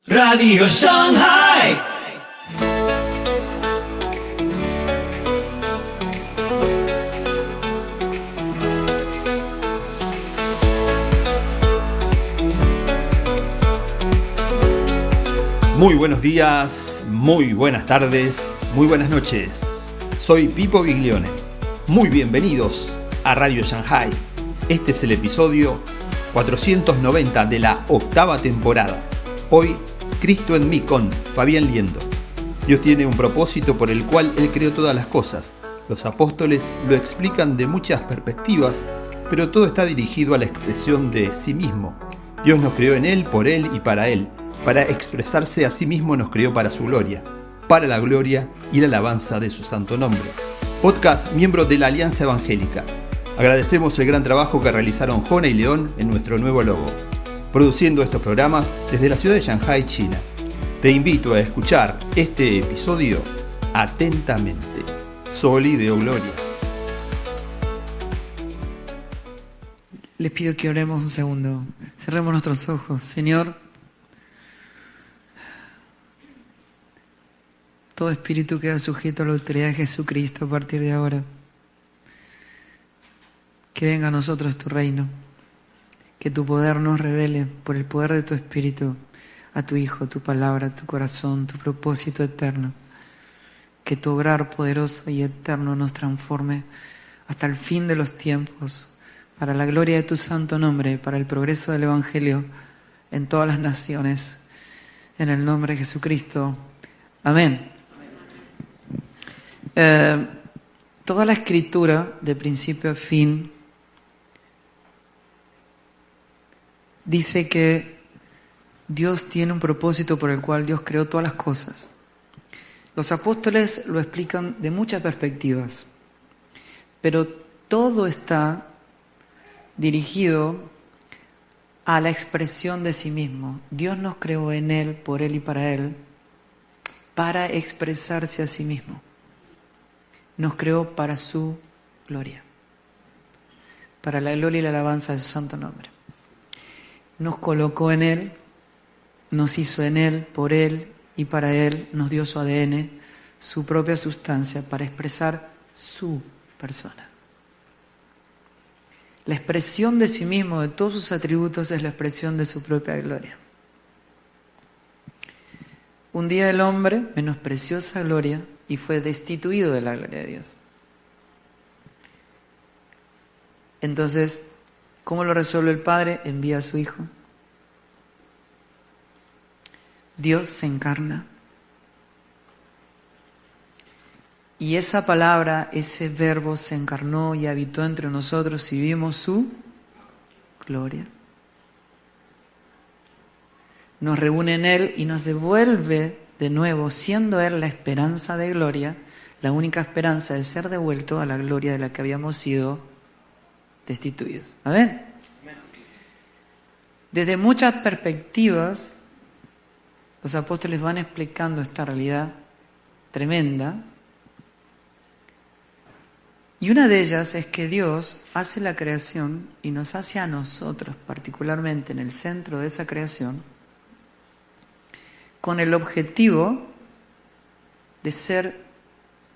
Radio Shanghai. Muy buenos días, muy buenas tardes, muy buenas noches. Soy Pipo Biglione. Muy bienvenidos a Radio Shanghai. Este es el episodio 490 de la 8ª temporada. Hoy, Cristo en mí con Fabián Liendo. Dios tiene un propósito por el cual Él creó todas las cosas. Los apóstoles lo explican de muchas perspectivas, pero todo está dirigido a la expresión de sí mismo. Dios nos creó en Él, por Él y para Él. Para expresarse a sí mismo nos creó para su gloria, para la gloria y la alabanza de su santo nombre. Podcast miembro de la Alianza Evangélica. Agradecemos el gran trabajo que realizaron Jona y León en nuestro nuevo logo, produciendo estos programas desde la ciudad de Shanghai, China. Te invito a escuchar este episodio atentamente. Soli Deo Gloria. Les pido que oremos un segundo. Cerremos nuestros ojos. Señor, todo espíritu queda sujeto a la autoridad de Jesucristo a partir de ahora. Que venga a nosotros tu reino. Que tu poder nos revele por el poder de tu Espíritu a tu Hijo, tu palabra, tu corazón, tu propósito eterno. Que tu obrar poderoso y eterno nos transforme hasta el fin de los tiempos, para la gloria de tu santo nombre, para el progreso del Evangelio en todas las naciones. En el nombre de Jesucristo. Amén. Toda la escritura, de principio a fin, dice que Dios tiene un propósito por el cual Dios creó todas las cosas. Los apóstoles lo explican de muchas perspectivas, pero todo está dirigido a la expresión de sí mismo. Dios nos creó en Él, por Él y para Él, para expresarse a sí mismo. Nos creó para su gloria, para la gloria y la alabanza de su santo nombre. Nos colocó en Él, nos hizo en Él, por Él y para Él, nos dio su ADN, su propia sustancia, para expresar su persona. La expresión de sí mismo, de todos sus atributos, es la expresión de su propia gloria. Un día el hombre menospreció esa gloria y fue destituido de la gloria de Dios. Entonces, ¿cómo lo resuelve el Padre? Envía a su Hijo. Dios se encarna. Y esa palabra, ese verbo se encarnó y habitó entre nosotros y vimos su gloria. Nos reúne en Él y nos devuelve de nuevo, siendo Él la esperanza de gloria, la única esperanza de ser devuelto a la gloria de la que habíamos sido destituidos. ¿Amén? Desde muchas perspectivas, los apóstoles van explicando esta realidad tremenda. Y una de ellas es que Dios hace la creación y nos hace a nosotros, particularmente en el centro de esa creación, con el objetivo de ser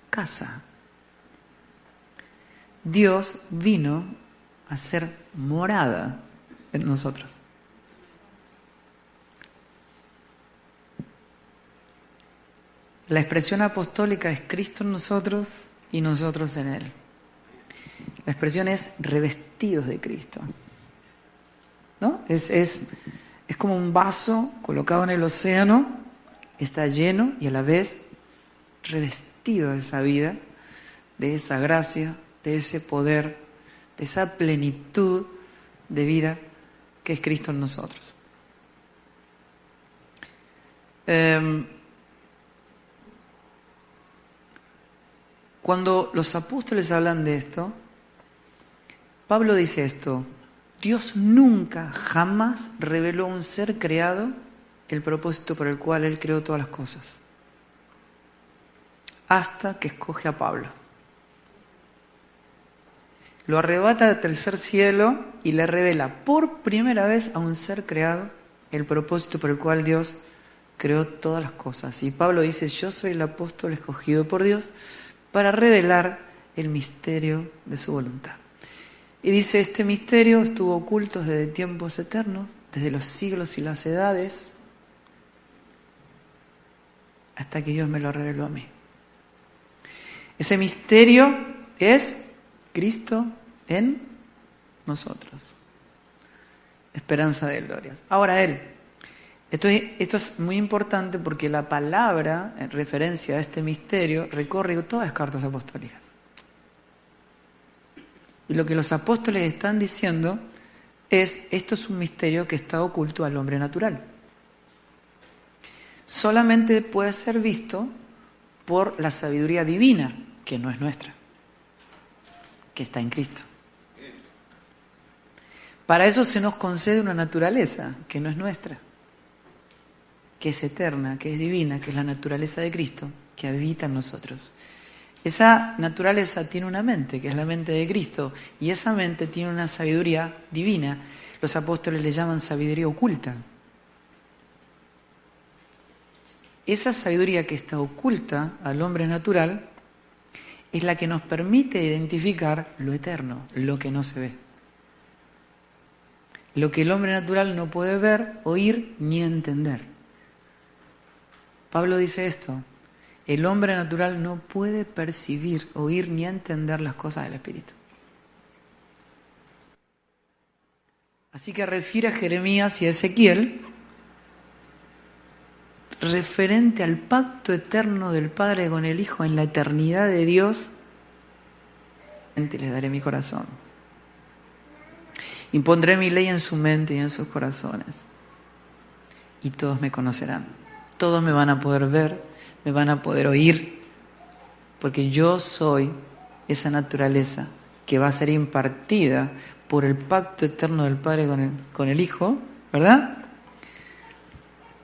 casa. Dios vino a ser morada en nosotros. La expresión apostólica es Cristo en nosotros y nosotros en Él. La expresión es revestidos de Cristo, ¿no? Es como un vaso colocado en el océano, está lleno y a la vez revestido de esa vida, de esa gracia, de ese poder, de esa plenitud de vida que es Cristo en nosotros. Cuando los apóstoles hablan de esto, Pablo dice esto: Dios nunca, jamás reveló a un ser creado el propósito por el cual Él creó todas las cosas, hasta que escoge a Pablo. Lo arrebata del tercer cielo y le revela por primera vez a un ser creado el propósito por el cual Dios creó todas las cosas. Y Pablo dice, yo soy el apóstol escogido por Dios para revelar el misterio de su voluntad. Y dice, este misterio estuvo oculto desde tiempos eternos, desde los siglos y las edades, hasta que Dios me lo reveló a mí. Ese misterio es Cristo en nosotros. Esperanza de glorias. Ahora Él. Esto es muy importante porque la palabra en referencia a este misterio recorre todas las cartas apostólicas. Y lo que los apóstoles están diciendo es, esto es un misterio que está oculto al hombre natural. Solamente puede ser visto por la sabiduría divina, que no es nuestra, que está en Cristo. Para eso se nos concede una naturaleza que no es nuestra, que es eterna, que es divina, que es la naturaleza de Cristo, que habita en nosotros. Esa naturaleza tiene una mente, que es la mente de Cristo, y esa mente tiene una sabiduría divina. Los apóstoles le llaman sabiduría oculta. Esa sabiduría que está oculta al hombre natural es la que nos permite identificar lo eterno, lo que no se ve. Lo que el hombre natural no puede ver, oír ni entender. Pablo dice esto, el hombre natural no puede percibir, oír ni entender las cosas del Espíritu. Así que refiere a Jeremías y a Ezequiel referente al pacto eterno del Padre con el Hijo en la eternidad de Dios, les daré mi corazón. Impondré mi ley en su mente y en sus corazones. Y todos me conocerán. Todos me van a poder ver, me van a poder oír, porque yo soy esa naturaleza que va a ser impartida por el pacto eterno del Padre con el Hijo, ¿verdad?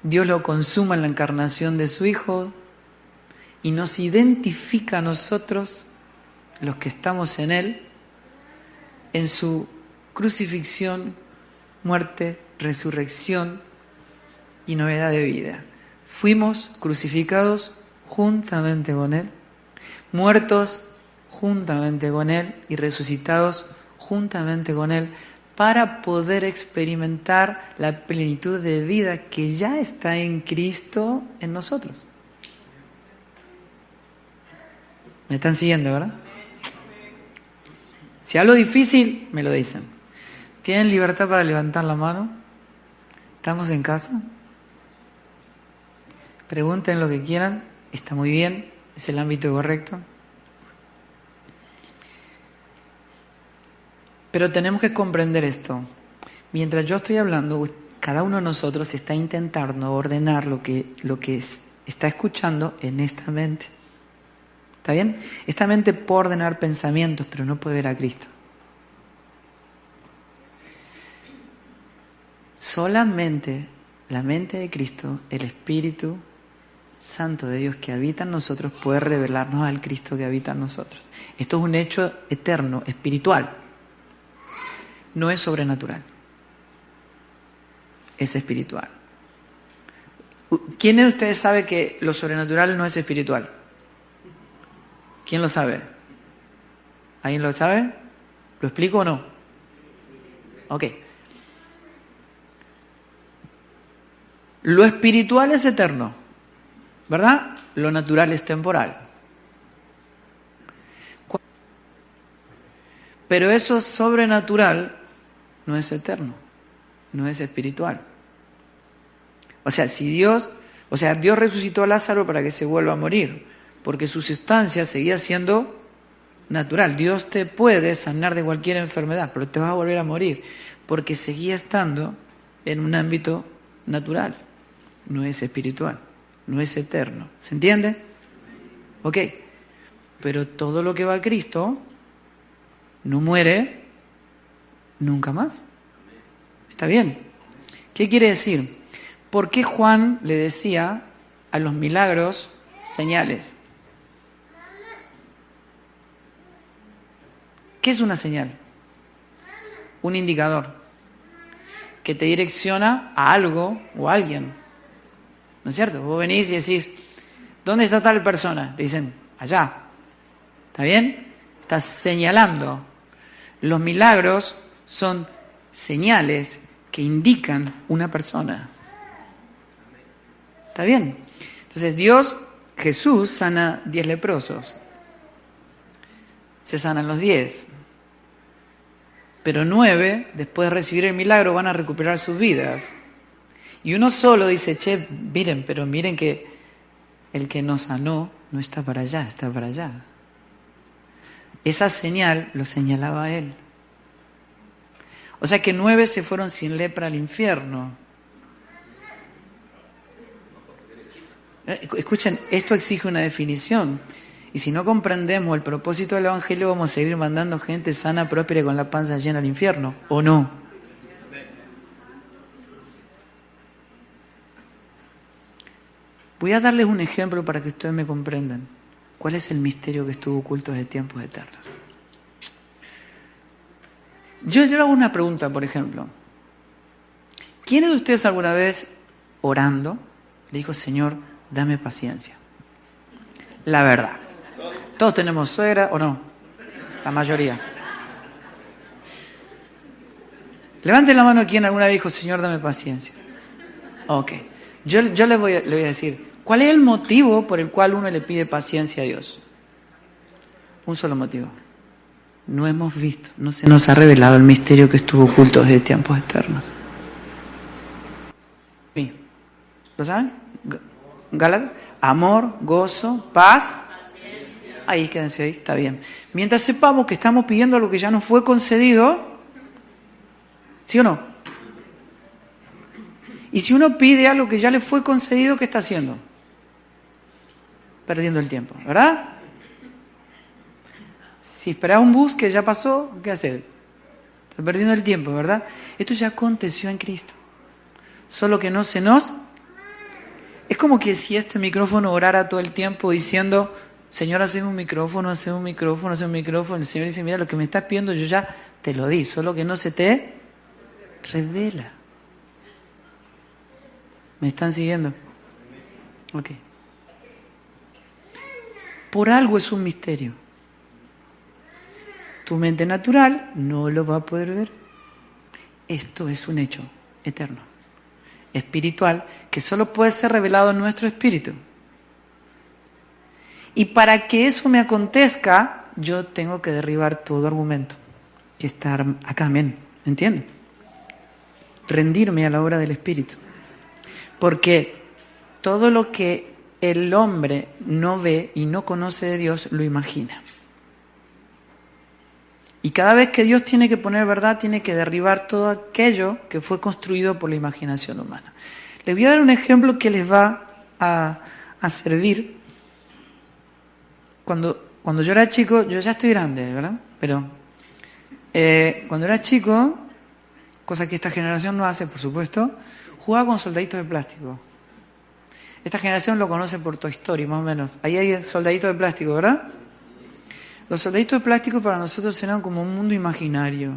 Dios lo consuma en la encarnación de su Hijo y nos identifica a nosotros, los que estamos en Él, en su crucifixión, muerte, resurrección y novedad de vida. Fuimos crucificados juntamente con Él, muertos juntamente con Él y resucitados juntamente con Él para poder experimentar la plenitud de vida que ya está en Cristo en nosotros. ¿Me están siguiendo, verdad? Si hablo difícil, me lo dicen. ¿Tienen libertad para levantar la mano? ¿Estamos en casa? Pregunten lo que quieran, está muy bien, es el ámbito correcto. Pero tenemos que comprender esto. Mientras yo estoy hablando, cada uno de nosotros está intentando ordenar lo que está escuchando en esta mente. ¿Está bien? Esta mente puede ordenar pensamientos, pero no puede ver a Cristo. Solamente la mente de Cristo, el Espíritu Santo de Dios que habita en nosotros, puede revelarnos al Cristo que habita en nosotros. Esto es un hecho eterno, espiritual. No es sobrenatural. Es espiritual. ¿Quién de ustedes sabe que lo sobrenatural no es espiritual? ¿Quién lo sabe? ¿Alguien lo sabe? ¿Lo explico o no? Ok. Lo espiritual es eterno, ¿verdad? Lo natural es temporal. Pero eso sobrenatural no es eterno, no es espiritual. Dios resucitó a Lázaro para que se vuelva a morir, porque su sustancia seguía siendo natural. Dios te puede sanar de cualquier enfermedad, pero te vas a volver a morir, porque seguía estando en un ámbito natural. No es espiritual, no es eterno. ¿Se entiende? Ok. Pero todo lo que va a Cristo no muere nunca más. ¿Está bien? ¿Qué quiere decir? ¿Por qué Juan le decía a los milagros señales? ¿Qué es una señal? Un indicador que te direcciona a algo o a alguien. ¿No es cierto? Vos venís y decís, ¿dónde está tal persona? Te dicen, allá. ¿Está bien? Estás señalando. Los milagros son señales que indican una persona. ¿Está bien? Entonces Jesús sana 10 leprosos. Se sanan los 10. Pero 9, después de recibir el milagro, van a recuperar sus vidas. Y uno solo dice, che, miren que el que nos sanó no está para allá, está para allá. Esa señal lo señalaba él. O sea que 9 se fueron sin lepra al infierno. Escuchen, esto exige una definición. Y si no comprendemos el propósito del Evangelio, vamos a seguir mandando gente sana, próspera y con la panza llena al infierno. ¿O no? Voy a darles un ejemplo para que ustedes me comprendan. ¿Cuál es el misterio que estuvo oculto desde tiempos eternos? Yo le hago una pregunta, por ejemplo. ¿Quiénes de ustedes alguna vez, orando, le dijo, Señor, dame paciencia? La verdad. ¿Todos tenemos suegra o no? La mayoría. Levanten la mano quien alguna vez dijo, Señor, dame paciencia. Ok. Yo le voy a decir, ¿cuál es el motivo por el cual uno le pide paciencia a Dios? Un solo motivo. No hemos visto, no se nos ha revelado el misterio que estuvo oculto desde tiempos eternos. ¿Lo saben? Gálatas. Amor, gozo, paz. Ahí, quédense ahí, está bien. Mientras sepamos que estamos pidiendo lo que ya nos fue concedido, ¿sí o no? Y si uno pide algo que ya le fue concedido, ¿qué está haciendo? Perdiendo el tiempo, ¿verdad? Si esperás un bus que ya pasó, ¿qué haces? Estás perdiendo el tiempo, ¿verdad? Esto ya aconteció en Cristo. Solo que no se nos... Es como que si este micrófono orara todo el tiempo diciendo, Señor, haceme un micrófono, haceme un micrófono, haceme un micrófono. El Señor dice, mira, lo que me estás pidiendo yo ya te lo di, solo que no se te revela. ¿Me están siguiendo? Ok. Por algo es un misterio. Tu mente natural no lo va a poder ver. Esto es un hecho eterno, espiritual, que solo puede ser revelado en nuestro espíritu. Y para que eso me acontezca, yo tengo que derribar todo argumento que está acá, amén, ¿entienden? Rendirme a la obra del Espíritu. Porque todo lo que el hombre no ve y no conoce de Dios, lo imagina. Y cada vez que Dios tiene que poner verdad, tiene que derribar todo aquello que fue construido por la imaginación humana. Les voy a dar un ejemplo que les va a servir. Cuando yo era chico, yo ya estoy grande, ¿verdad? Pero cuando era chico, cosa que esta generación no hace, por supuesto, jugaba con soldaditos de plástico. Esta generación lo conoce por Toy Story, más o menos. Ahí hay soldaditos de plástico, ¿verdad? Los soldaditos de plástico para nosotros eran como un mundo imaginario.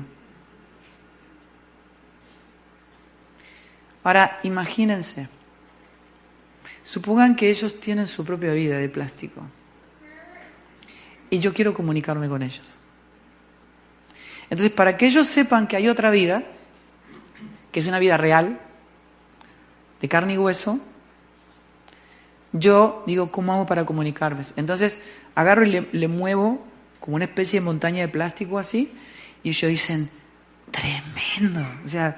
Ahora, imagínense. Supongan que ellos tienen su propia vida de plástico. Y yo quiero comunicarme con ellos. Entonces, para que ellos sepan que hay otra vida, que es una vida real, de carne y hueso, yo digo, ¿cómo hago para comunicarme? Entonces, agarro y le muevo como una especie de montaña de plástico así, y ellos dicen, tremendo, o sea,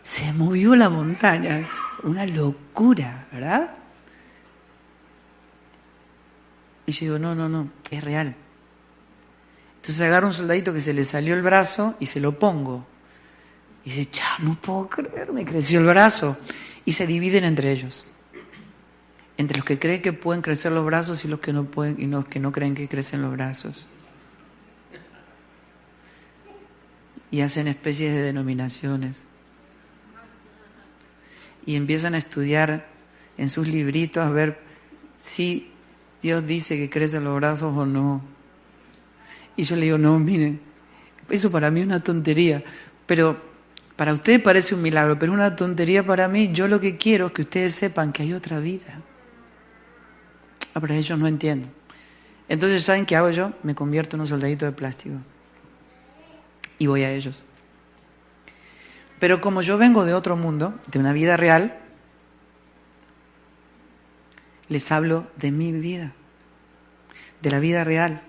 se movió la montaña, una locura, ¿verdad? Y yo digo, no, es real. Entonces agarro un soldadito que se le salió el brazo y se lo pongo. Y dice, no puedo creer, me creció el brazo. Y se dividen entre ellos. Entre los que creen que pueden crecer los brazos y los que no pueden, y los que no creen que crecen los brazos. Y hacen especies de denominaciones. Y empiezan a estudiar en sus libritos a ver si Dios dice que crecen los brazos o no. Y yo le digo, no, miren, eso para mí es una tontería, pero Para ustedes parece un milagro, pero es una tontería para mí. Yo lo que quiero es que ustedes sepan que hay otra vida. Pero ellos no entienden. Entonces, ¿saben qué hago yo? Me convierto en un soldadito de plástico. Y voy a ellos. Pero como yo vengo de otro mundo, de una vida real, les hablo de mi vida, de la vida real.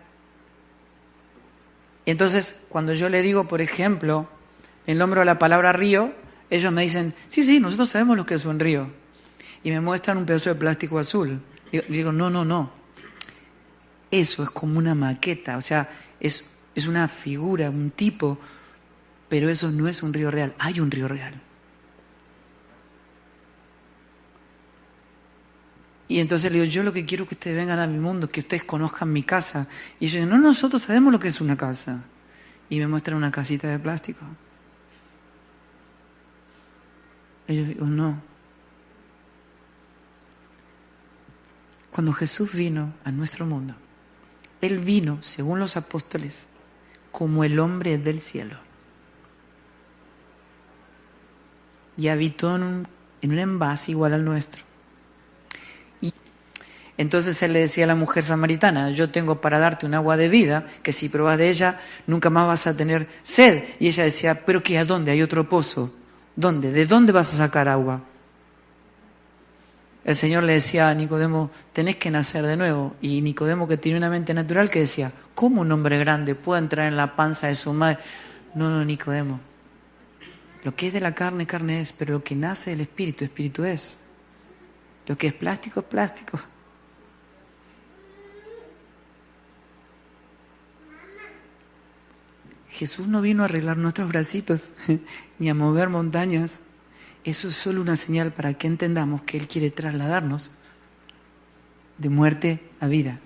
Entonces, cuando yo le digo, por ejemplo, en el hombro la palabra río, ellos me dicen, sí, nosotros sabemos lo que es un río. Y me muestran un pedazo de plástico azul. Y digo, no. Eso es como una maqueta, o sea, es una figura, un tipo, pero eso no es un río real. Hay un río real. Y entonces le digo, yo lo que quiero es que ustedes vengan a mi mundo, que ustedes conozcan mi casa. Y ellos dicen, no, nosotros sabemos lo que es una casa. Y me muestran una casita de plástico. Ellos digo, no. Cuando Jesús vino a nuestro mundo, Él vino, según los apóstoles, como el hombre del cielo. Y habitó en un envase igual al nuestro. Y entonces Él le decía a la mujer samaritana, yo tengo para darte un agua de vida, que si probas de ella, nunca más vas a tener sed. Y ella decía, ¿pero qué? ¿A dónde? ¿Hay otro pozo? ¿Dónde? ¿De dónde vas a sacar agua? El Señor le decía a Nicodemo, tenés que nacer de nuevo. Y Nicodemo, que tiene una mente natural, que decía, ¿cómo un hombre grande puede entrar en la panza de su madre? No, Nicodemo. Lo que es de la carne, carne es, pero lo que nace del espíritu, espíritu es. Lo que es plástico, es plástico. Jesús no vino a arreglar nuestros bracitos, ni a mover montañas. Eso es solo una señal para que entendamos que Él quiere trasladarnos de muerte a vida.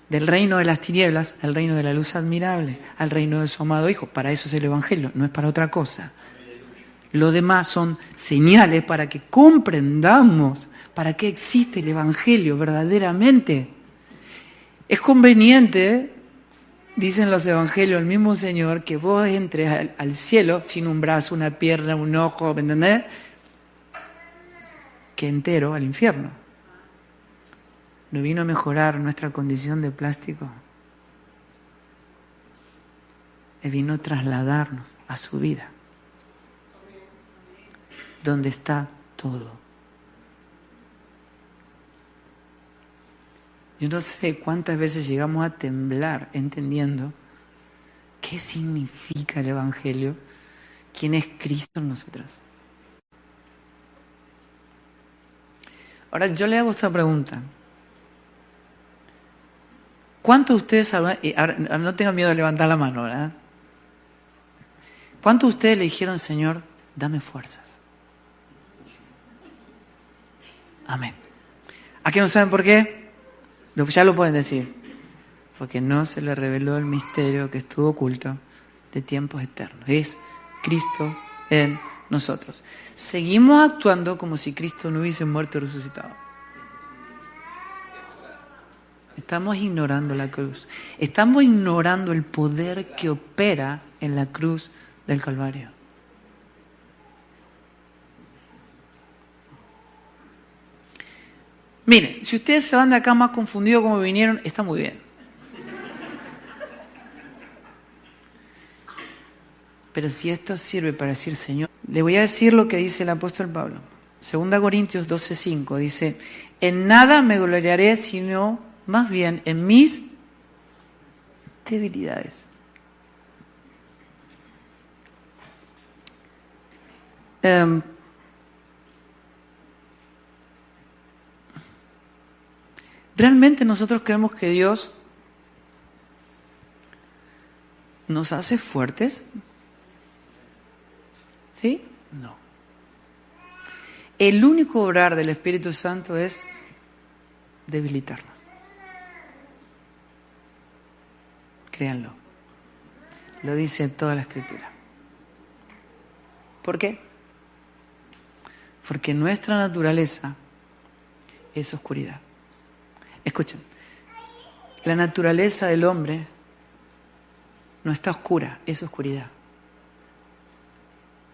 Del reino de las tinieblas al reino de la luz admirable, al reino de su amado Hijo. Para eso es el Evangelio, no es para otra cosa. Lo demás son señales para que comprendamos para qué existe el Evangelio verdaderamente. Es conveniente, dicen los Evangelios, el mismo Señor, que vos entres al cielo sin un brazo, una pierna, un ojo, ¿me entendés? Que entero al infierno. ¿No vino a mejorar nuestra condición de plástico? Él vino a trasladarnos a su vida, donde está todo. Yo no sé cuántas veces llegamos a temblar entendiendo qué significa el Evangelio, quién es Cristo en nosotros. Ahora yo le hago esta pregunta. ¿Cuántos de ustedes, ahora no tengan miedo de levantar la mano, ¿verdad? ¿Cuántos de ustedes le dijeron, Señor, dame fuerzas? Amén. ¿A qué no saben por qué? Ya lo pueden decir. Porque no se le reveló el misterio que estuvo oculto de tiempos eternos. Es Cristo en nosotros. Seguimos actuando como si Cristo no hubiese muerto y resucitado. Estamos ignorando la cruz. Estamos ignorando el poder que opera en la cruz del Calvario. Miren, si ustedes se van de acá más confundidos como vinieron, está muy bien. Pero si esto sirve para decir, Señor, le voy a decir lo que dice el apóstol Pablo. 2 Corintios 12:5 dice, en nada me gloriaré, sino más bien en mis debilidades. ¿Realmente nosotros creemos que Dios nos hace fuertes? ¿Sí? No. El único obrar del Espíritu Santo es debilitarnos. Créanlo. Lo dice toda la Escritura. ¿Por qué? Porque nuestra naturaleza es oscuridad. Escuchen, la naturaleza del hombre no está oscura, es oscuridad.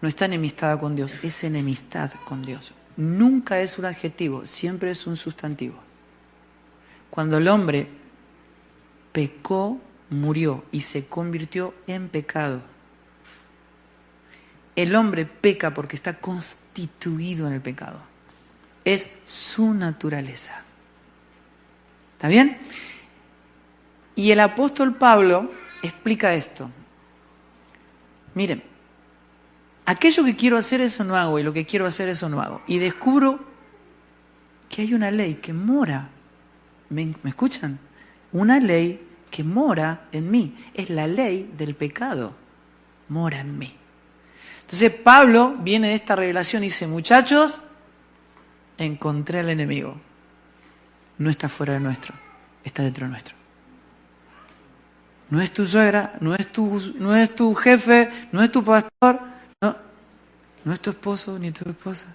no está enemistada con Dios, es enemistad con Dios. Nunca es un adjetivo, siempre es un sustantivo. Cuando el hombre pecó, murió y se convirtió en pecado. El hombre peca porque está constituido en el pecado. Es su naturaleza. ¿Está bien? Y el apóstol Pablo explica esto. Miren, aquello que quiero hacer, eso no hago, y lo que quiero hacer, eso no hago. Y descubro que hay una ley que mora. ¿Me escuchan? Una ley que mora en mí. Es la ley del pecado. Mora en mí. Entonces Pablo viene de esta revelación y dice, muchachos, encontré al enemigo. No está fuera de nuestro, está dentro de nuestro. No es tu suegra, no es tu jefe, no es tu pastor, no es tu esposo ni tu esposa.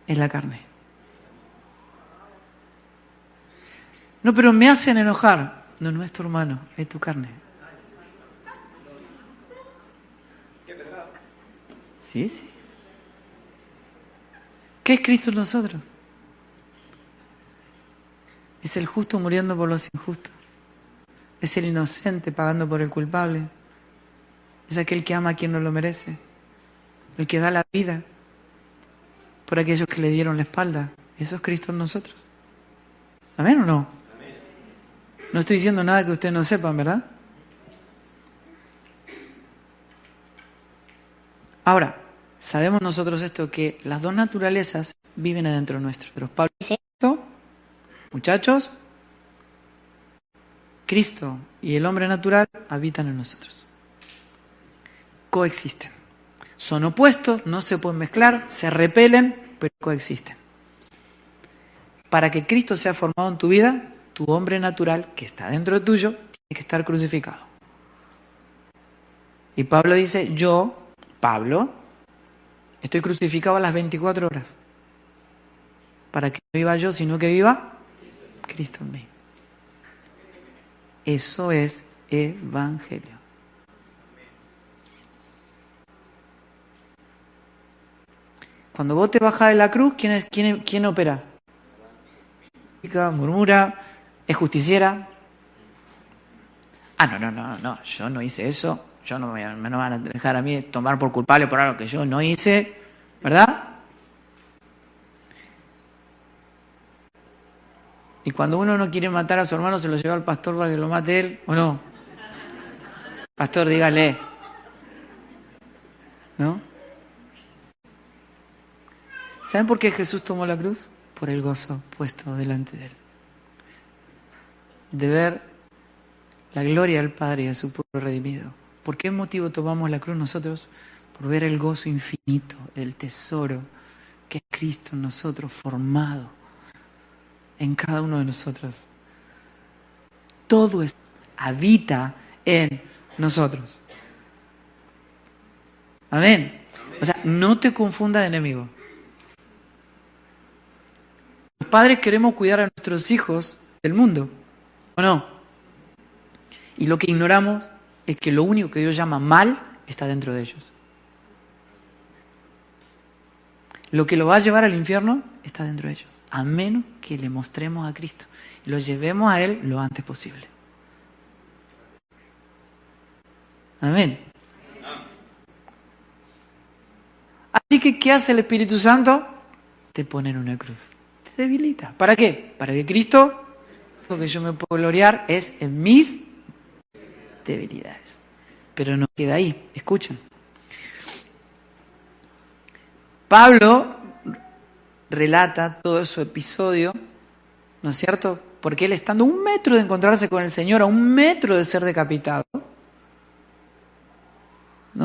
Es la carne. No, pero me hacen enojar. No es tu hermano, es tu carne. Sí. ¿Qué es Cristo en nosotros? Es el justo muriendo por los injustos. Es el inocente pagando por el culpable. Es aquel que ama a quien no lo merece. El que da la vida por aquellos que le dieron la espalda. Eso es Cristo en nosotros. ¿Amén o no? No estoy diciendo nada que ustedes no sepan, ¿verdad? Ahora, sabemos nosotros esto, que las dos naturalezas viven adentro nuestro. Pero Pablo dice esto, muchachos, Cristo y el hombre natural habitan en nosotros. Coexisten. Son opuestos, no se pueden mezclar, se repelen, pero coexisten. Para que Cristo sea formado en tu vida, tu hombre natural, que está dentro de tuyo, tiene que estar crucificado. Y Pablo dice, yo, Pablo, estoy crucificado a las 24 horas. Para que no viva yo, sino que viva Cristo en mí. Eso es evangelio. Cuando vos te bajás de la cruz, ¿quién opera? Murmura, es justiciera. No, yo no hice eso. Yo no me van a dejar a mí tomar por culpable por algo que yo no hice, ¿verdad? Y cuando uno no quiere matar a su hermano, se lo lleva al pastor para que lo mate él, ¿o no? Pastor, dígale. ¿No? ¿Saben por qué Jesús tomó la cruz? Por el gozo puesto delante de él. De ver la gloria del Padre y de su pueblo redimido. ¿Por qué motivo tomamos la cruz nosotros? Por ver el gozo infinito, el tesoro que es Cristo en nosotros, formado en cada uno de nosotros. Todo esto habita en nosotros. Amén. O sea, no te confunda de enemigo. Los padres queremos cuidar a nuestros hijos del mundo, ¿o no? Y lo que ignoramos es que lo único que Dios llama mal está dentro de ellos. Lo que lo va a llevar al infierno está dentro de ellos, a menos que le mostremos a Cristo y lo llevemos a Él lo antes posible. Amén. Así que, ¿qué hace el Espíritu Santo? Te pone en una cruz, te debilita. ¿Para qué? Para que Cristo, lo que yo me puedo gloriar es en mis debilidades. Pero no queda ahí, escuchen. Pablo relata todo su episodio, ¿no es cierto? Porque él, estando a 1 metro de encontrarse con el Señor, a 1 metro de ser decapitado, ¿no?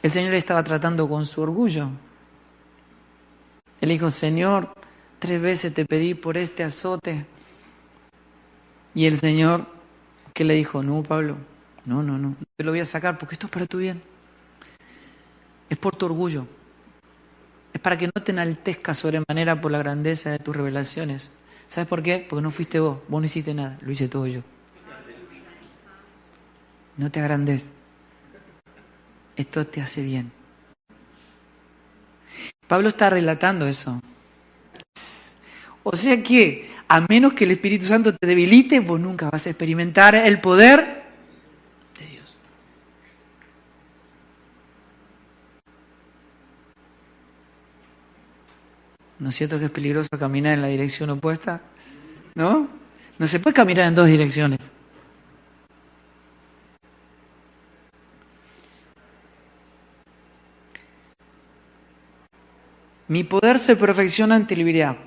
El Señor estaba tratando con su orgullo. Él dijo, Señor, 3 veces te pedí por este azote. Y el Señor, ¿qué le dijo? No, Pablo, no te lo voy a sacar porque esto es para tu bien. Es por tu orgullo. Es para que no te enaltezcas sobremanera por la grandeza de tus revelaciones. ¿Sabes por qué? Porque no fuiste vos no hiciste nada, lo hice todo yo. No te agrandes. esto te hace bien. Pablo está relatando eso. O sea que, a menos que el Espíritu Santo te debilite, vos nunca vas a experimentar el poder de Dios. ¿No es cierto que es peligroso caminar en la dirección opuesta? ¿No? No se puede caminar en dos direcciones. Mi poder se perfecciona en debilidad.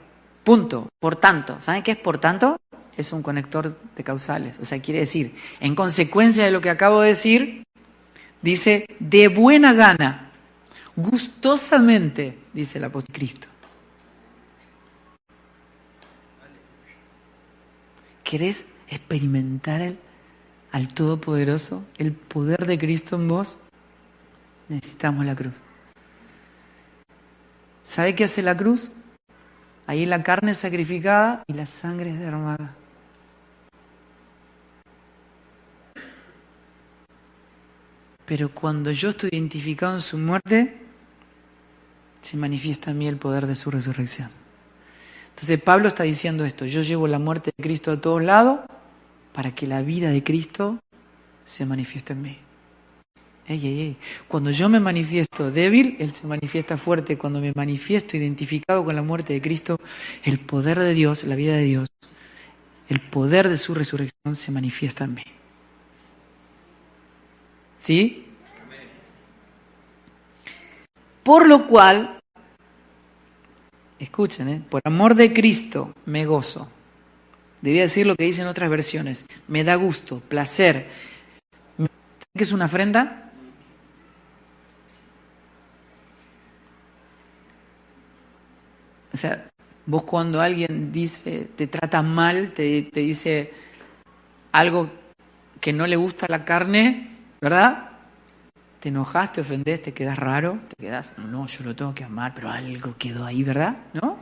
Punto. Por tanto. ¿Saben qué es por tanto? Es un conector de causales. O sea, quiere decir, en consecuencia de lo que acabo de decir, dice, de buena gana, gustosamente, dice el apóstol Cristo. ¿Querés experimentar al Todopoderoso, el poder de Cristo en vos? Necesitamos la cruz. ¿Sabe qué hace la cruz? Ahí la carne es sacrificada y la sangre es derramada. Pero cuando yo estoy identificado en su muerte, se manifiesta en mí el poder de su resurrección. Entonces Pablo está diciendo esto: yo llevo la muerte de Cristo a todos lados para que la vida de Cristo se manifieste en mí. Cuando yo me manifiesto débil, Él se manifiesta fuerte. Cuando me manifiesto identificado con la muerte de Cristo, el poder de Dios, la vida de Dios, el poder de su resurrección se manifiesta en mí. ¿Sí? Por lo cual, escuchen, por amor de Cristo me gozo. Debía decir lo que dicen otras versiones. Me da gusto, placer. ¿Saben qué es una ofrenda? O sea, vos cuando alguien te trata mal, te dice algo que no le gusta a la carne, ¿verdad? Te enojas, te ofendés, te quedas raro, te quedas, no, yo lo tengo que amar, pero algo quedó ahí, ¿verdad? ¿No?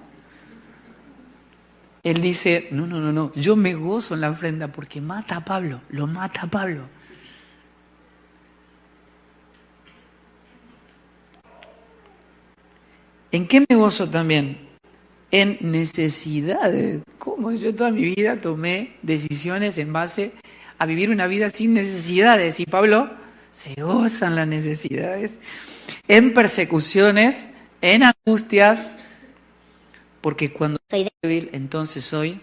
Él dice, no, yo me gozo en la ofrenda porque mata a Pablo, lo mata a Pablo. ¿En qué me gozo también? En necesidades. ¿Cómo? Yo toda mi vida tomé decisiones en base a vivir una vida sin necesidades. Y Pablo se goza en las necesidades, en persecuciones, en angustias, porque cuando soy débil, entonces soy.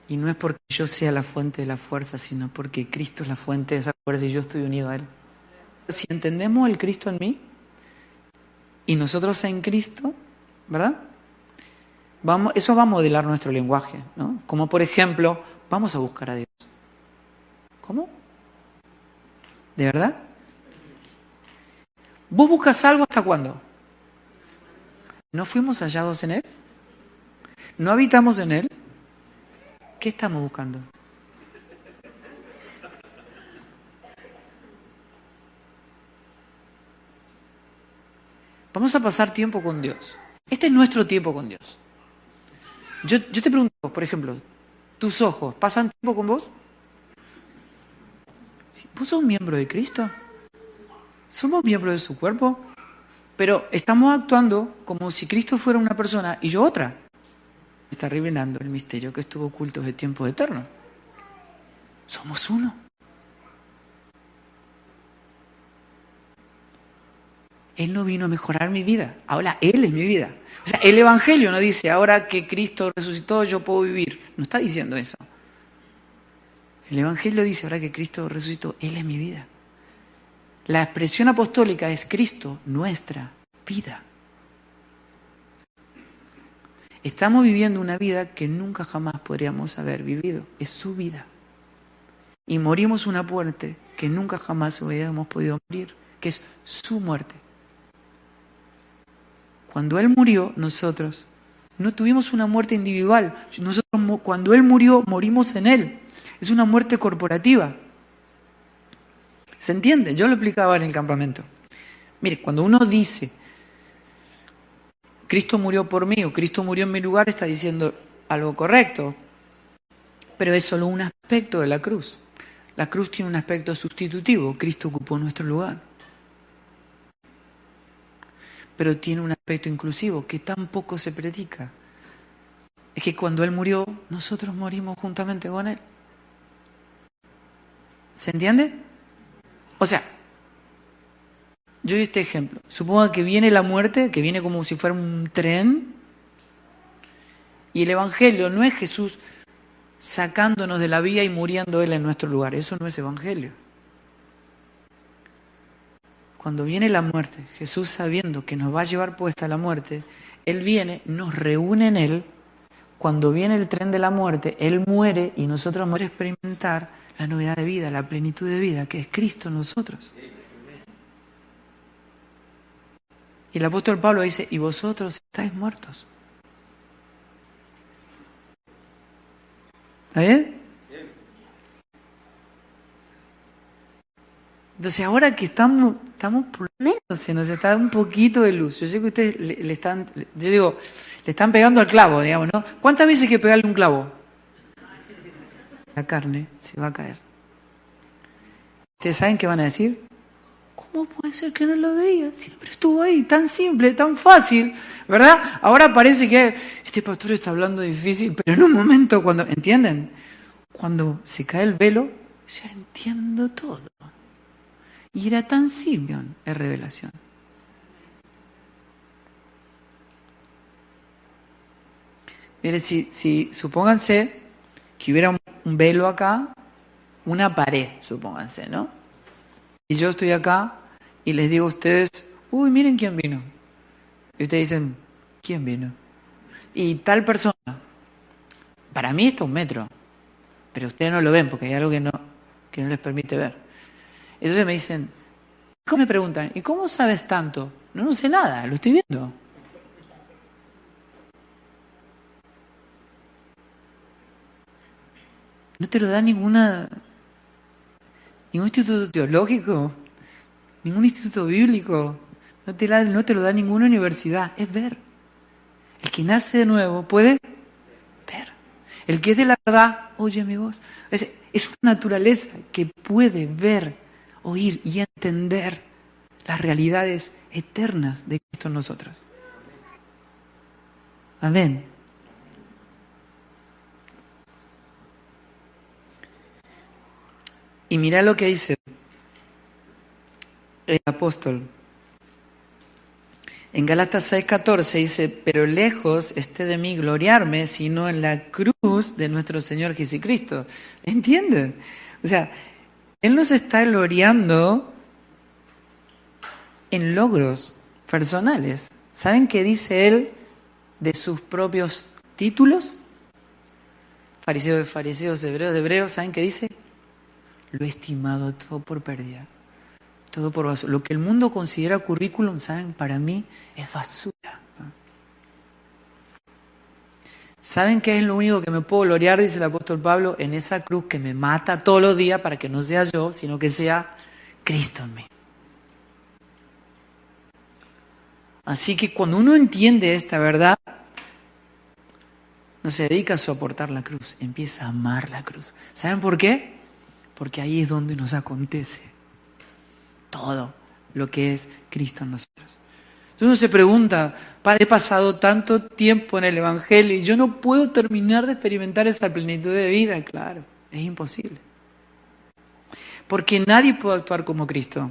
Y no es porque yo sea la fuente de la fuerza, sino porque Cristo es la fuente de esa fuerza y yo estoy unido a Él. Si entendemos el Cristo en mí y nosotros en Cristo, ¿verdad? Eso va a modelar nuestro lenguaje, ¿no? Como por ejemplo, vamos a buscar a Dios. ¿Cómo? ¿De verdad? ¿Vos buscas algo hasta cuándo? ¿No fuimos hallados en Él? ¿No habitamos en Él? ¿Qué estamos buscando? Vamos a pasar tiempo con Dios. Este es nuestro tiempo con Dios. Yo te pregunto, por ejemplo, ¿tus ojos pasan tiempo con vos? ¿Vos sos un miembro de Cristo? ¿Somos miembros de su cuerpo? Pero estamos actuando como si Cristo fuera una persona y yo otra. Está revelando el misterio que estuvo oculto de tiempo eterno. Somos uno. Él no vino a mejorar mi vida. Ahora Él es mi vida. O sea, el Evangelio no dice, ahora que Cristo resucitó, yo puedo vivir. No está diciendo eso. El Evangelio dice, ahora que Cristo resucitó, Él es mi vida. La expresión apostólica es Cristo, nuestra vida. Estamos viviendo una vida que nunca jamás podríamos haber vivido. Es su vida. Y morimos una muerte que nunca jamás hubiéramos podido morir, que es su muerte. Cuando Él murió, nosotros no tuvimos una muerte individual. Nosotros, cuando Él murió, morimos en Él. Es una muerte corporativa. ¿Se entiende? Yo lo explicaba en el campamento. Mire, cuando uno dice, Cristo murió por mí o Cristo murió en mi lugar, está diciendo algo correcto. Pero es solo un aspecto de la cruz. La cruz tiene un aspecto sustitutivo, Cristo ocupó nuestro lugar. Pero tiene un aspecto inclusivo que tampoco se predica. Es que cuando Él murió, nosotros morimos juntamente con Él. ¿Se entiende? O sea, yo doy este ejemplo. Suponga que viene la muerte, que viene como si fuera un tren, y el Evangelio no es Jesús sacándonos de la vía y muriendo Él en nuestro lugar. Eso no es Evangelio. Cuando viene la muerte, Jesús sabiendo que nos va a llevar puesta la muerte, Él viene, nos reúne en Él. Cuando viene el tren de la muerte, Él muere y nosotros vamos a experimentar la novedad de vida, la plenitud de vida, que es Cristo en nosotros. Y el apóstol Pablo dice, y vosotros estáis muertos. ¿Está bien? Entonces ahora que estamos por lo menos, se nos está un poquito de luz. Yo sé que ustedes le están pegando al clavo, digamos, ¿no? ¿Cuántas veces hay que pegarle un clavo? La carne se va a caer. ¿Ustedes saben qué van a decir? ¿Cómo puede ser que no lo veía? Siempre estuvo ahí, tan simple, tan fácil, ¿verdad? Ahora parece que este pastor está hablando difícil, pero en un momento cuando, ¿entienden? Cuando se cae el velo, ya entiendo todo. Y era tan simple, es revelación. Mire, si supónganse que hubiera un velo acá, una pared, supónganse, ¿no? Y yo estoy acá y les digo a ustedes, uy, miren quién vino. Y ustedes dicen, ¿quién vino? Y tal persona. Para mí está 1 metro, pero ustedes no lo ven porque hay algo que no les permite ver. Entonces me dicen, ¿cómo me preguntan? ¿Y cómo sabes tanto? No sé nada, lo estoy viendo. No te lo da ningún instituto teológico, ningún instituto bíblico, no te lo da ninguna universidad, es ver. El que nace de nuevo puede ver. El que es de la verdad, oye mi voz. Es una naturaleza que puede ver, oír y entender las realidades eternas de Cristo en nosotros. Amén. Y mira lo que dice el apóstol. En Gálatas 6:14 dice, pero lejos esté de mí gloriarme, sino en la cruz de nuestro Señor Jesucristo. ¿Entienden? O sea, Él nos está gloriando en logros personales. ¿Saben qué dice Él de sus propios títulos? Fariseos de fariseos, hebreos de hebreos, ¿saben qué dice? Lo he estimado todo por pérdida. Todo por basura. Lo que el mundo considera currículum, ¿saben? Para mí es basura. ¿Saben qué es lo único que me puedo gloriar? Dice el apóstol Pablo, en esa cruz que me mata todos los días para que no sea yo, sino que sea Cristo en mí. Así que cuando uno entiende esta verdad, no se dedica a soportar la cruz, empieza a amar la cruz. ¿Saben por qué? Porque ahí es donde nos acontece todo lo que es Cristo en nosotros. Entonces uno se pregunta, he pasado tanto tiempo en el Evangelio y yo no puedo terminar de experimentar esa plenitud de vida. Claro, es imposible. Porque nadie puede actuar como Cristo.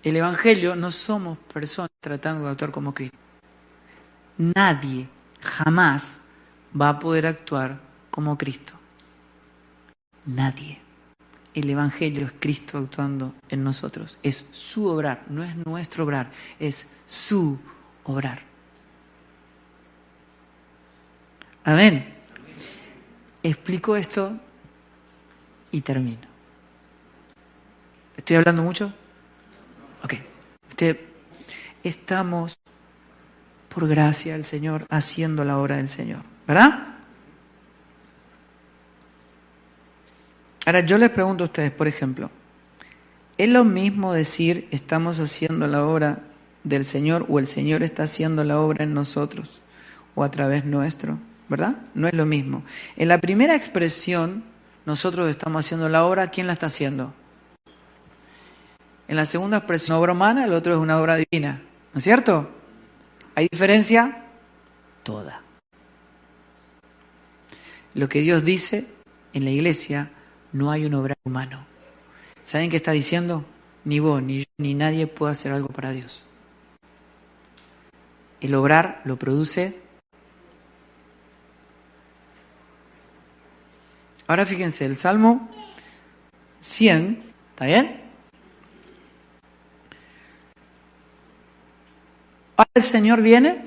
El Evangelio no somos personas tratando de actuar como Cristo. Nadie jamás va a poder actuar como Cristo. Nadie. El Evangelio es Cristo actuando en nosotros. Es su obrar, no es nuestro obrar, es su obrar. Amén. Explico esto y termino. ¿Estoy hablando mucho? Ok. Estamos, por gracia del Señor, haciendo la obra del Señor, ¿verdad? Ahora yo les pregunto a ustedes, por ejemplo, ¿es lo mismo decir estamos haciendo la obra del Señor o el Señor está haciendo la obra en nosotros o a través nuestro? ¿Verdad? No es lo mismo. En la primera expresión nosotros estamos haciendo la obra, ¿quién la está haciendo? En la segunda expresión, una obra humana, el otro es una obra divina. ¿No es cierto? ¿Hay diferencia? Toda. Lo que Dios dice en la iglesia, no hay un obrar humano. ¿Saben qué está diciendo? Ni vos, ni yo, ni nadie puede hacer algo para Dios. El obrar lo produce. Ahora fíjense, el Salmo 100, ¿está bien? Ahora el Señor viene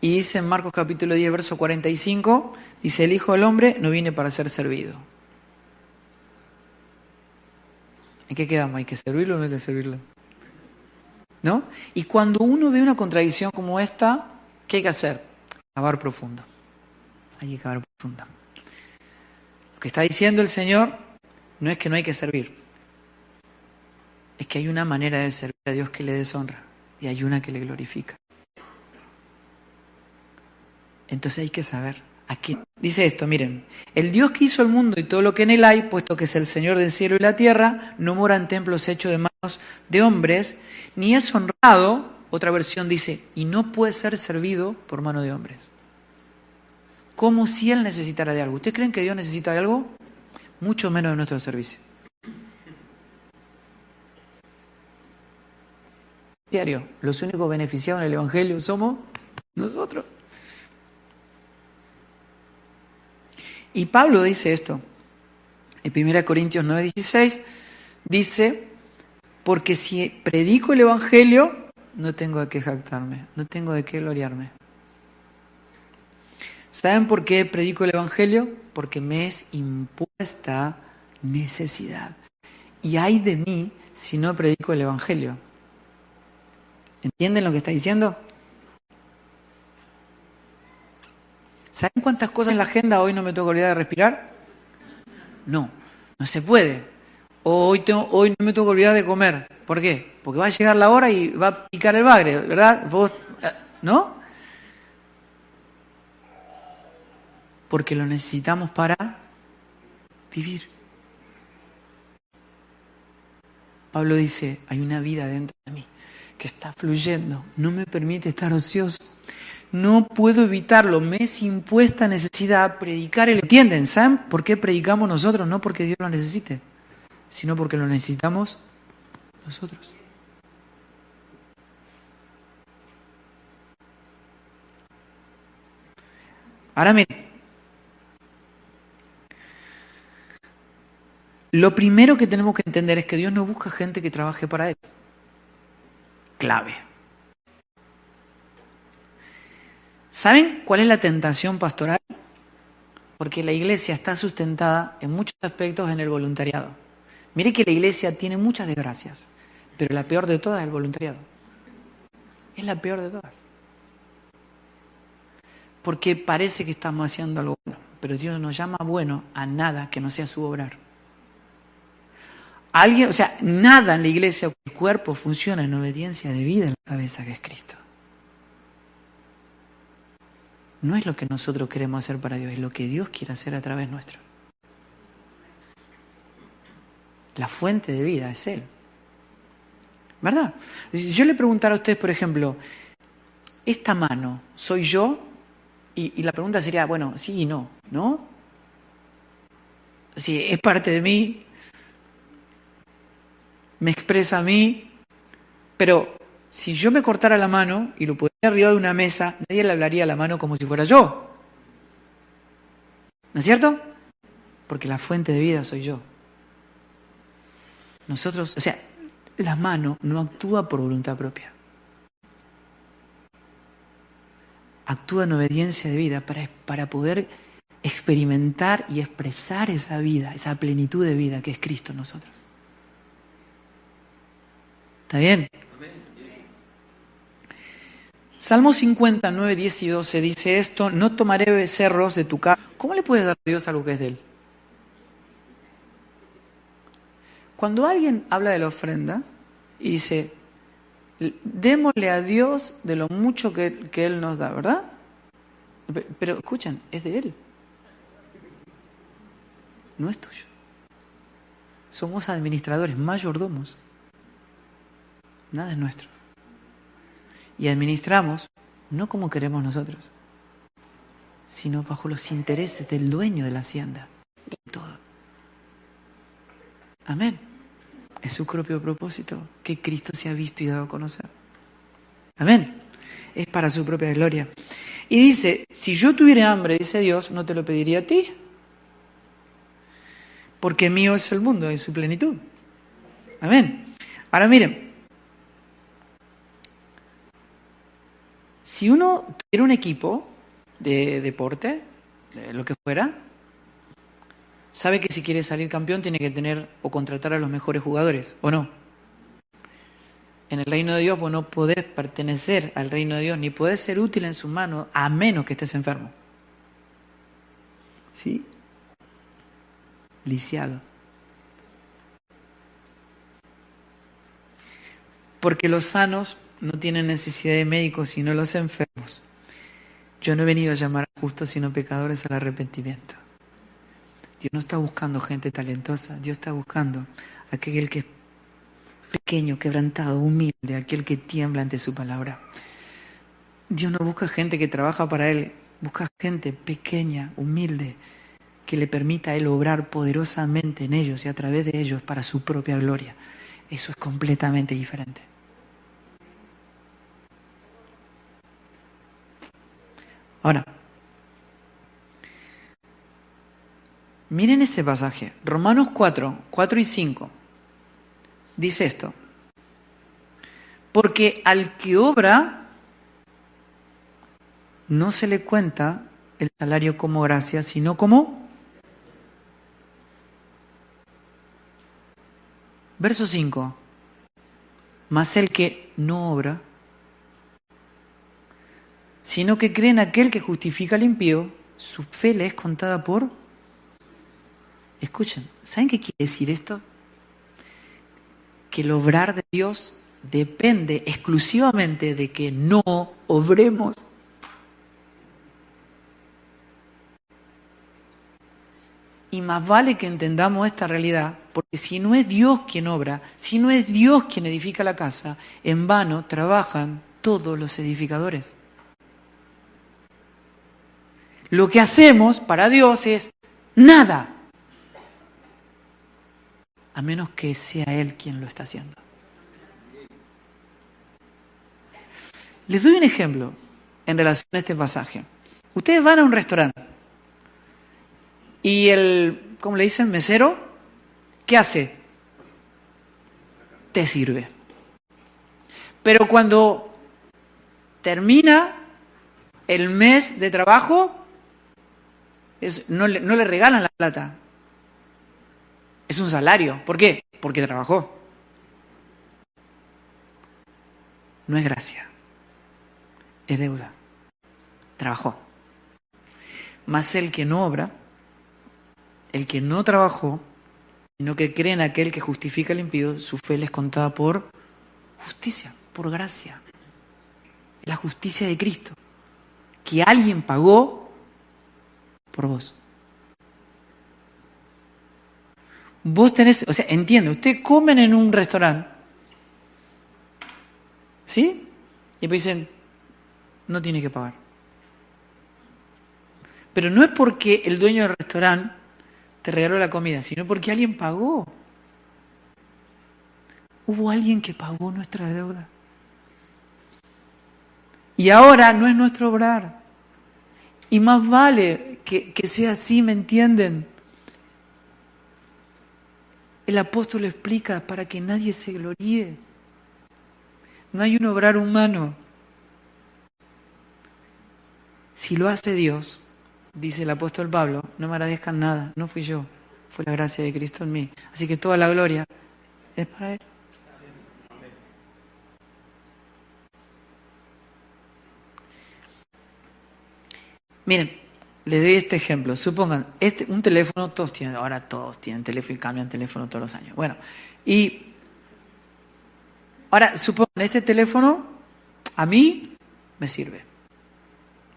y dice en Marcos capítulo 10, verso 45, dice, el Hijo del Hombre no viene para ser servido. ¿En qué quedamos? ¿Hay que servirlo o no hay que servirlo? ¿No? Y cuando uno ve una contradicción como esta, ¿qué hay que hacer? Cavar profundo. Hay que cavar profundo. Lo que está diciendo el Señor no es que no hay que servir. Es que hay una manera de servir a Dios que le deshonra y hay una que le glorifica. Entonces hay que saber a qué. Dice esto, miren, el Dios que hizo el mundo y todo lo que en él hay, puesto que es el Señor del cielo y la tierra, no mora en templos hechos de manos de hombres, ni es honrado, otra versión dice, y no puede ser servido por mano de hombres. Como si él necesitara de algo. ¿Ustedes creen que Dios necesita de algo? Mucho menos de nuestro servicio. Diario, los únicos beneficiados en el Evangelio somos nosotros. Y Pablo dice esto, en 1 Corintios 9:16, dice, porque si predico el Evangelio, no tengo de qué jactarme, no tengo de qué gloriarme. ¿Saben por qué predico el Evangelio? Porque me es impuesta necesidad. Y ay de mí si no predico el Evangelio. ¿Entienden lo que está diciendo? ¿Saben cuántas cosas en la agenda hoy no me tengo que olvidar de respirar? No, no se puede. Hoy no me tengo que olvidar de comer. ¿Por qué? Porque va a llegar la hora y va a picar el bagre, ¿verdad? ¿Vos, no? Porque lo necesitamos para vivir. Pablo dice, hay una vida dentro de mí que está fluyendo, no me permite estar ocioso. No puedo evitarlo, me es impuesta necesidad predicar el... ¿Entienden? ¿Saben por qué predicamos nosotros? No porque Dios lo necesite, sino porque lo necesitamos nosotros. Ahora miren, lo primero que tenemos que entender es que Dios no busca gente que trabaje para Él. Clave. ¿Saben cuál es la tentación pastoral? Porque la iglesia está sustentada en muchos aspectos en el voluntariado. Mire que la iglesia tiene muchas desgracias, pero la peor de todas es el voluntariado. Es la peor de todas. Porque parece que estamos haciendo algo bueno, pero Dios nos llama bueno a nada que no sea su obrar. Nada en la iglesia o el cuerpo funciona en obediencia de vida en la cabeza que es Cristo. No es lo que nosotros queremos hacer para Dios, es lo que Dios quiere hacer a través nuestro. La fuente de vida es Él. ¿Verdad? Si yo le preguntara a ustedes, por ejemplo, ¿esta mano soy yo? Y la pregunta sería, bueno, sí y no, ¿no? Si es parte de mí, me expresa a mí, pero si yo me cortara la mano y lo pusiera arriba de una mesa, nadie le hablaría a la mano como si fuera yo. ¿No es cierto? Porque la fuente de vida soy yo. Nosotros, la mano no actúa por voluntad propia. Actúa en obediencia de vida para poder experimentar y expresar esa vida, esa plenitud de vida que es Cristo en nosotros. ¿Está bien? Salmo 59, 10 y 12 dice esto, no tomaré becerros de tu casa. ¿Cómo le puedes dar a Dios algo que es de Él? Cuando alguien habla de la ofrenda y dice, démosle a Dios de lo mucho que Él nos da, ¿verdad? Pero escuchen, es de Él. no es tuyo. Somos administradores, mayordomos. Nada es nuestro. Y administramos no como queremos nosotros, sino bajo los intereses del dueño de la hacienda, de todo. Amén. Es su propio propósito que Cristo se ha visto y dado a conocer. Amén. Es para su propia gloria. Y dice, si yo tuviera hambre, dice Dios, no te lo pediría a ti, porque mío es el mundo y su plenitud. Amén. Ahora miren, si uno tuviera un equipo de deporte, de lo que fuera, sabe que si quiere salir campeón tiene que tener o contratar a los mejores jugadores, ¿o no? En el reino de Dios vos no podés pertenecer al reino de Dios, ni podés ser útil en sus manos, a menos que estés enfermo. ¿Sí? Lisiado. Porque los sanos no tienen necesidad de médicos, sino los enfermos. Yo no he venido a llamar a justos, sino pecadores al arrepentimiento. Dios no está buscando gente talentosa, Dios está buscando aquel que es pequeño, quebrantado, humilde, aquel que tiembla ante su palabra. Dios no busca gente que trabaja para Él, busca gente pequeña, humilde, que le permita a Él obrar poderosamente en ellos y a través de ellos para su propia gloria. Eso es completamente diferente. Ahora, miren este pasaje, Romanos 4 y 5. Dice esto: porque al que obra no se le cuenta el salario como gracia, sino como... Verso 5. Mas el que no obra, sino que cree en aquel que justifica al impío, su fe le es contada por... Escuchen, ¿saben qué quiere decir esto? Que el obrar de Dios depende exclusivamente de que no obremos. Y más vale que entendamos esta realidad, porque si no es Dios quien obra, si no es Dios quien edifica la casa, en vano trabajan todos los edificadores. Lo que hacemos para Dios es nada, a menos que sea Él quien lo está haciendo. Les doy un ejemplo en relación a este pasaje. Ustedes van a un restaurante y el, ¿cómo le dicen? Mesero, ¿qué hace? Te sirve. Pero cuando termina el mes de trabajo, no le regalan la plata. Es un salario. ¿Por qué? Porque trabajó. No es gracia. Es deuda. Trabajó. Mas el que no obra, el que no trabajó, sino que cree en aquel que justifica al impío, su fe le es contada por justicia, por gracia. La justicia de Cristo, que alguien pagó por vos. Vos tenés, o sea, entiendo, ustedes comen en un restaurante, ¿sí? Y después dicen, no tiene que pagar. Pero no es porque el dueño del restaurante te regaló la comida, sino porque alguien pagó. Hubo alguien que pagó nuestra deuda. Y ahora no es nuestro obrar. Y más vale que sea así, ¿me entienden? El apóstol lo explica para que nadie se gloríe. No hay un obrar humano. Si lo hace Dios, dice el apóstol Pablo, no me agradezcan nada, no fui yo, fue la gracia de Cristo en mí. Así que toda la gloria es para Él. Miren, les doy este ejemplo. Supongan, un teléfono, ahora todos tienen teléfono y cambian teléfono todos los años. Bueno, y ahora supongan, este teléfono a mí me sirve.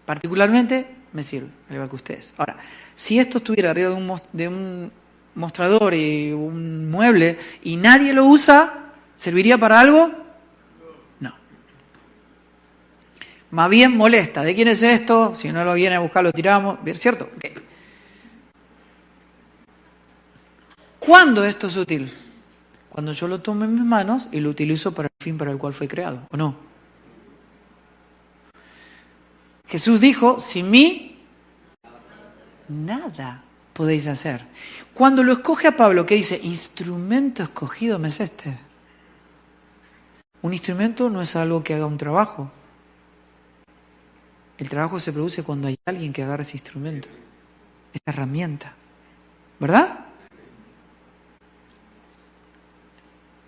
Particularmente me sirve, al igual que ustedes. Ahora, si esto estuviera arriba de un mostrador y un mueble y nadie lo usa, ¿serviría para algo? No. Más bien molesta. ¿De quién es esto? Si no lo viene a buscar, lo tiramos. ¿Bien, cierto? Okay. ¿Cuándo esto es útil? Cuando yo lo tomo en mis manos y lo utilizo para el fin para el cual fue creado, ¿o no? Jesús dijo, sin mí, nada podéis hacer. Cuando lo escoge a Pablo, ¿qué dice? Instrumento escogido me es este. Un instrumento no es algo que haga un trabajo. El trabajo se produce cuando hay alguien que agarra ese instrumento, esa herramienta. ¿Verdad?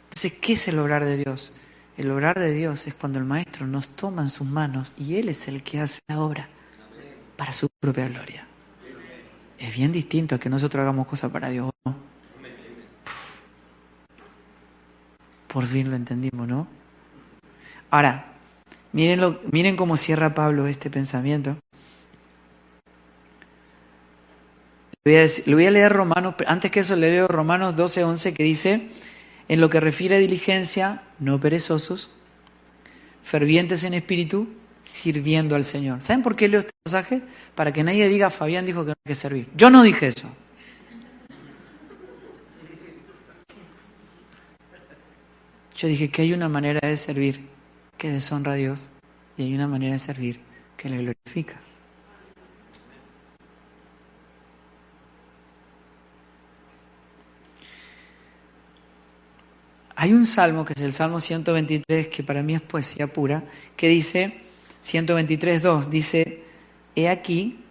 Entonces, ¿qué es el obrar de Dios? El obrar de Dios es cuando el Maestro nos toma en sus manos y Él es el que hace la obra para su propia gloria. Es bien distinto a que nosotros hagamos cosas para Dios, ¿no? Por fin lo entendimos, ¿no? Ahora, miren cómo cierra Pablo este pensamiento. Le voy a leer Romanos, antes que eso le leo Romanos 12:11 que dice, en lo que refiere a diligencia, no perezosos, fervientes en espíritu, sirviendo al Señor. ¿Saben por qué leo este pasaje? Para que nadie diga, Fabián dijo que no hay que servir. Yo no dije eso. Yo dije que hay una manera de servir que deshonra a Dios y hay una manera de servir que le glorifica. Hay un salmo, que es el Salmo 123, que para mí es poesía pura, que dice, 123:2, dice, he aquí,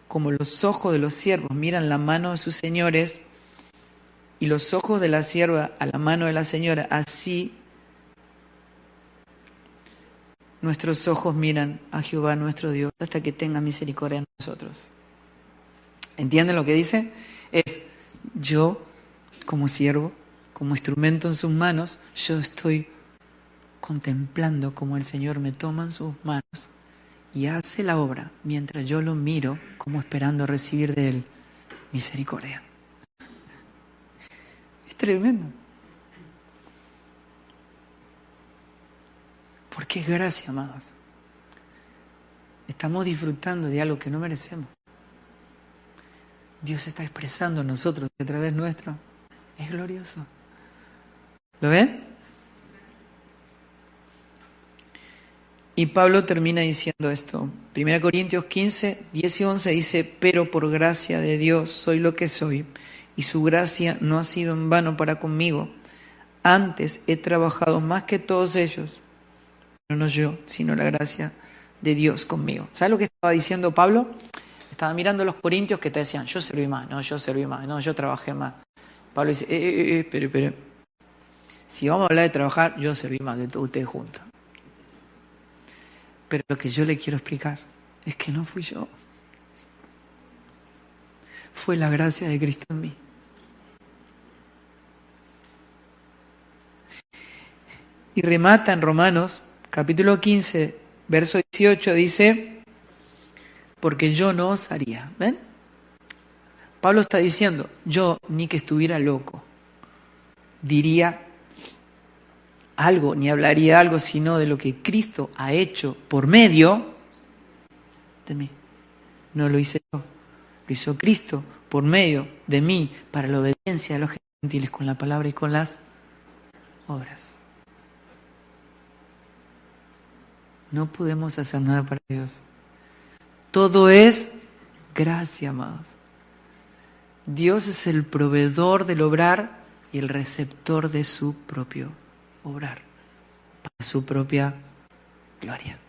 como los ojos de los siervos miran la mano de sus señores, y los ojos de la sierva a la mano de la señora, así nuestros ojos miran a Jehová nuestro Dios, hasta que tenga misericordia de nosotros. ¿Entienden lo que dice? Es, yo, como siervo, como instrumento en sus manos, yo estoy contemplando cómo el Señor me toma en sus manos y hace la obra mientras yo lo miro como esperando recibir de Él misericordia. Es tremendo. Porque es gracia, amados. Estamos disfrutando de algo que no merecemos. Dios está expresando en nosotros a través nuestro. Es glorioso. ¿Lo ven? Y Pablo termina diciendo esto. 1 Corintios 15, 10 y 11 dice, pero por gracia de Dios soy lo que soy, y su gracia no ha sido en vano para conmigo. Antes he trabajado más que todos ellos, pero no yo, sino la gracia de Dios conmigo. ¿Sabes lo que estaba diciendo Pablo? Estaba mirando a los corintios que te decían, yo serví más, no, yo serví más, no, yo trabajé más. Pablo dice, espere. Si vamos a hablar de trabajar, yo serví más de todos ustedes juntos. Pero lo que yo le quiero explicar es que no fui yo. Fue la gracia de Cristo en mí. Y remata en Romanos, capítulo 15, verso 18, dice, porque yo no osaría. ¿Ven? Pablo está diciendo, yo ni que estuviera loco, diría algo, ni hablaría algo, sino de lo que Cristo ha hecho por medio de mí. No lo hice yo, lo hizo Cristo por medio de mí, para la obediencia de los gentiles con la palabra y con las obras. No podemos hacer nada para Dios. Todo es gracia, amados. Dios es el proveedor del obrar y el receptor de su propio obrar, para su propia gloria.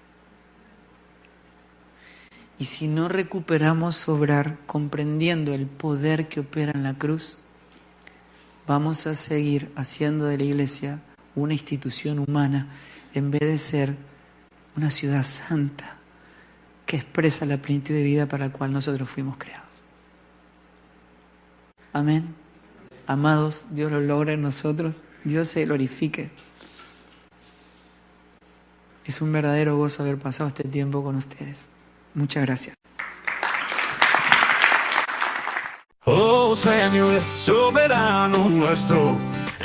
Y si no recuperamos obrar comprendiendo el poder que opera en la cruz, vamos a seguir haciendo de la iglesia una institución humana en vez de ser una ciudad santa que expresa la plenitud de vida para la cual nosotros fuimos creados. Amén. Amados, Dios lo logra en nosotros, Dios se glorifique. Es un verdadero gozo haber pasado este tiempo con ustedes. Muchas gracias. Oh, Señor, soberano nuestro,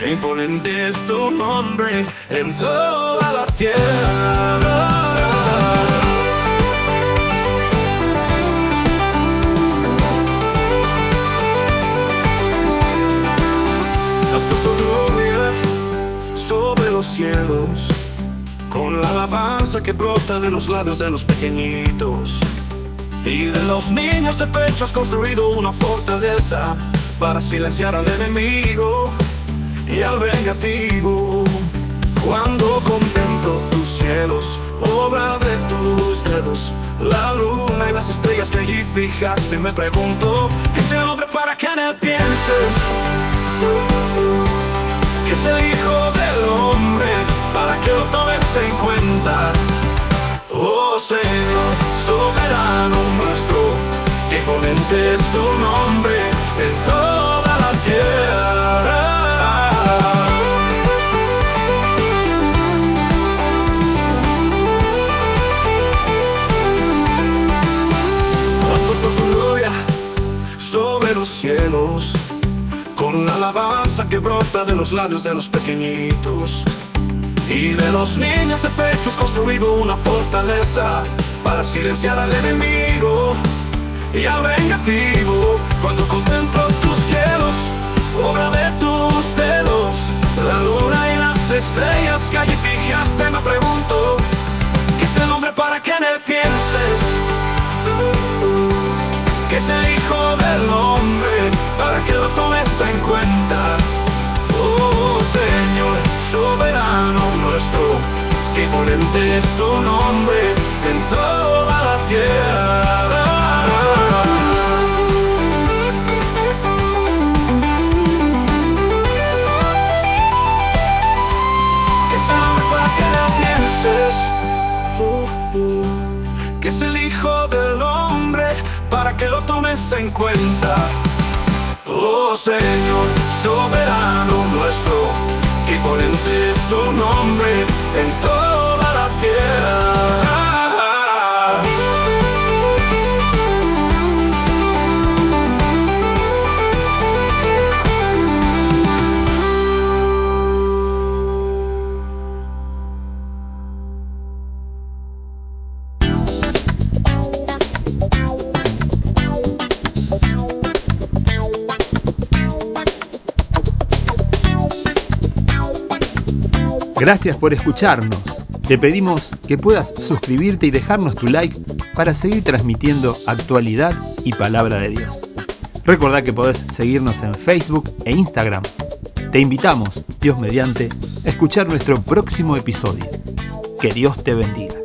imponente es tu nombre en toda la tierra. Has puesto gloria sobre los cielos, con la alabanza que brota de los labios de los pequeñitos. Y de los niños de pecho has construido una fortaleza para silenciar al enemigo y al vengativo. Cuando contemplo tus cielos, obra de tus dedos, la luna y las estrellas que allí fijaste, me pregunto, ¿qué es el hombre para que en él pienses? ¿Qué es el Hijo del Hombre para que lo tomes en cuenta? Oh Señor, soberano nuestro, que imponente es tu nombre en toda la tierra. Has puesto tu gloria sobre los cielos, con la alabanza que brota de los labios de los pequeñitos. Y de los niños de pecho has construido una fortaleza para silenciar al enemigo y al vengativo. Cuando contemplo tus cielos, obra de tus dedos, la luna y las estrellas que allí fijaste, me pregunto, ¿qué es el hombre para que en él pienses? ¿Qué es el Hijo del Hombre para que lo tomes en cuenta? Oh Señor, soberano nuestro, que imponente es tu nombre en toda la tierra. Que es el hombre para que lo pienses, que es el Hijo del Hombre para que lo tomes en cuenta. Oh Señor, soberano nuestro, que imponente es tu nombre en toda la tierra. Gracias por escucharnos. Te pedimos que puedas suscribirte y dejarnos tu like para seguir transmitiendo actualidad y palabra de Dios. Recordá que podés seguirnos en Facebook e Instagram. Te invitamos, Dios mediante, a escuchar nuestro próximo episodio. Que Dios te bendiga.